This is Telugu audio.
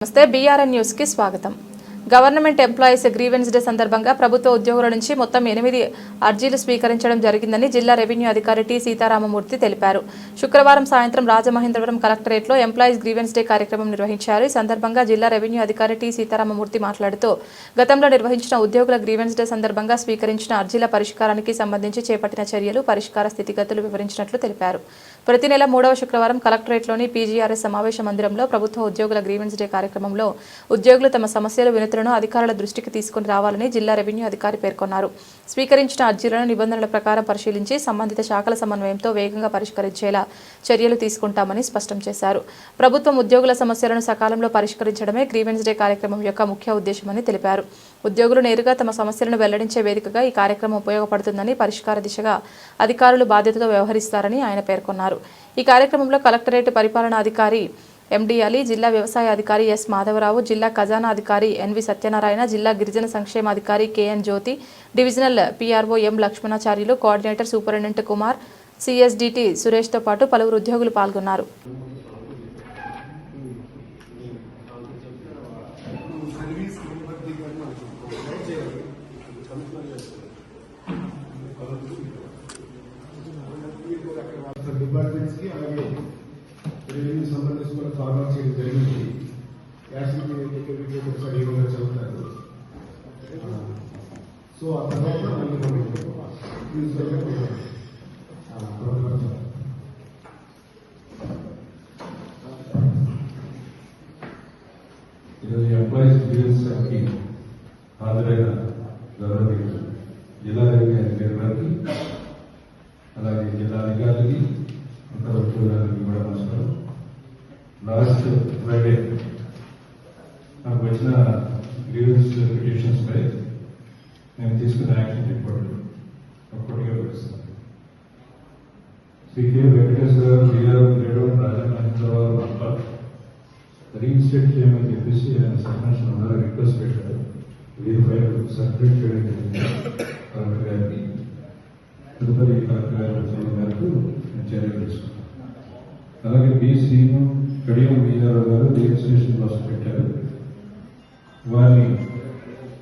నమస్తే బీఆర్ఎన్ న్యూస్ కి స్వాగతం. గవర్నమెంట్ ఎంప్లాయీస్ గ్రీవెన్స్ డే సందర్భంగా ప్రభుత్వ ఉద్యోగుల నుంచి మొత్తం 8 అర్జీలు స్వీకరించడం జరిగిందని జిల్లా రెవెన్యూ అధికారి టి సీతారామమూర్తి తెలిపారు. శుక్రవారం సాయంత్రం రాజమహేంద్రవరం కలెక్టరేట్లో ఎంప్లాయీస్ గ్రీవెన్స్ డే కార్యక్రమం నిర్వహించారు. ఈ సందర్భంగా జిల్లా రెవెన్యూ అధికారి టి సీతారామమూర్తి మాట్లాడుతూ గతంలో నిర్వహించిన ఉద్యోగుల గ్రీవెన్స్ డే సందర్భంగా స్వీకరించిన అర్జీల పరిష్కారానికి సంబంధించి చేపట్టిన చర్యలు, పరిష్కార స్థితిగతులు వివరించినట్లు తెలిపారు. ప్రతి నెల 3వ శుక్రవారం కలెక్టరేట్లోని పీజీఆర్ఎస్ సమావేశ మందిరంలో ప్రభుత్వ ఉద్యోగుల గ్రీవెన్స్ డే కార్యక్రమంలో ఉద్యోగులు తమ సమస్యలు, వినతులను అధికారుల దృష్టికి తీసుకుని రావాలని జిల్లా రెవెన్యూ అధికారి పేర్కొన్నారు. స్వీకరించిన అర్జీలను నిబంధనల ప్రకారం పరిశీలించి సంబంధిత శాఖల సమన్వయంతో వేగంగా పరిష్కరించేలా చర్యలు తీసుకుంటామని స్పష్టం చేశారు. ప్రభుత్వం ఉద్యోగుల సమస్యలను సకాలంలో పరిష్కరించడమే గ్రీవెన్స్ డే కార్యక్రమం యొక్క ముఖ్య ఉద్దేశమని తెలిపారు. ఉద్యోగులు నేరుగా తమ సమస్యలను వెల్లడించే వేదికగా ఈ కార్యక్రమం ఉపయోగపడుతుందని, పరిష్కార దిశగా అధికారులు బాధ్యతతో వ్యవహరిస్తారని ఆయన పేర్కొన్నారు. ఈ కార్యక్రమంలో కలెక్టరేట్ పరిపాలనాధికారి ఎండి అలీ, జిల్లా వ్యవసాయ అధికారి ఎస్ మాధవరావు, జిల్లా ఖజానా అధికారి ఎన్వి సత్యనారాయణ, జిల్లా గిరిజన సంక్షేమాధికారి కెఎన్ జ్యోతి, డివిజనల్ పిఆర్ఓ ఎం Lakshmanacharyulu, coordinator superintendent Kumar, CSDT సురేష్తో పాటు పలువురు ఉద్యోగులు పాల్గొన్నారు. డిపార్ట్మెంట్స్ కి అలాగే రెవెన్యూ సంబంధించి కూడా ఫార్వర్డ్ చేయడం జరిగింది. సరిగా చదువుతారు. సో ఆ తర్వాత ఈరోజు ఎంప్లాయీస్ గ్రీవెన్స్ కి హాజరైన గౌరవనీయులు జిల్లా రెవెన్యూ అధికారి గారికి, అలాగే జిల్లా అధికారులకి, అంతా ఉద్యోగాలకి కూడా నమస్కారం. లాస్ట్ ఫ్రైడే నాకు వచ్చిన గ్రీవెన్స్ పిటిషన్స్ పై నేను తీసుకున్న యాక్షన్ రిపోర్ట్ ఒక్కటిగా పెడుతున్నాను. శ్రీ కె వెంకటేశ్వర గారు, బీఆర్ఓ గ్రేడ్ 1 రాజమహేంద్రవరం అట్లా రీఇన్స్టేట్ చేయమని చెప్పేసి ఆయన సర్పంచ్ ఉన్నారు రిక్వెస్ట్ పెట్టారు. వెరిఫై సర్టిఫికేట్ చేయడం జరిగింది కలెక్టర్ గారికి. తదుపరి కలెక్టర్ గారి మేరకు చర్యలు తీసుకున్నాం. అలాగే బి శ్రీను కడియం బీఆర్ఓ గారు రిజిస్ట్రేషన్ కోసం పెట్టారు. వారిని